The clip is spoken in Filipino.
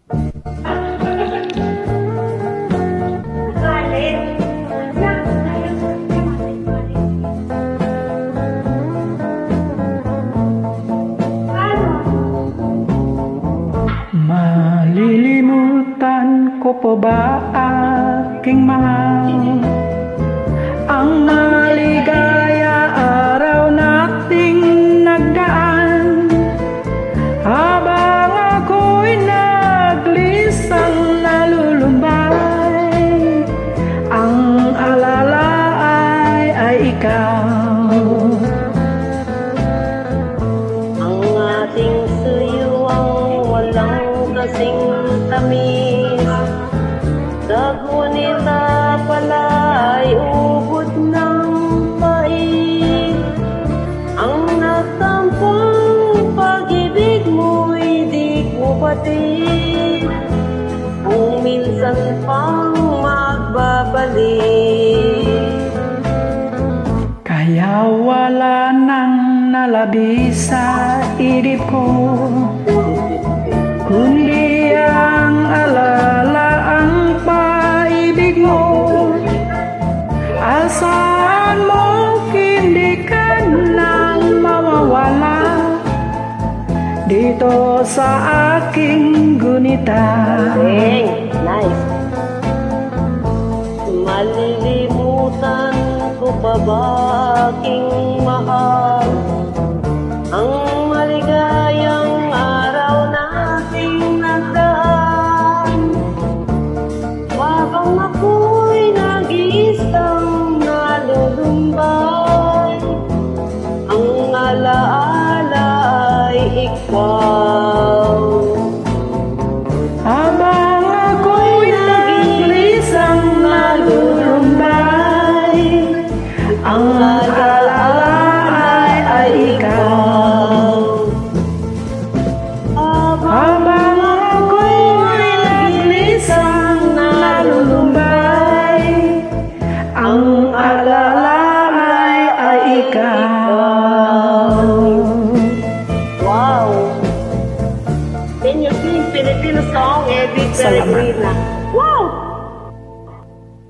Malilimutan ko pa ba aking mahal ang maligaya araw nating nagdaan, habang ako'y naglisang nalulumbay, ang alala ay ikaw. Ang ating suyuang walang kasing tamis, ngunit pala ay ubod ng pait. Ang nagtampong pag-ibig mo'y di ko batid, kung minsan pang magbabalik. Kaya wala nang nalabi sa isip ko, kundi ang alala, ang paibig mo. Asahan mo hindi ka nang mawawala dito sa aking gunita. Nice. Malilimutan ko pa ba aking mahal ang maligayang araw nating nagdaan, habang ako'y nag-iisang nalulumbay, ang alaala ay ikaw. Habang ako'y naglisang nalulumbay, ang alala ay ikaw. Habang ako'y naglisang nalulumbay, ang alala ay ikaw. Wow! Can you sing Filipino song, Eddie Peregrina?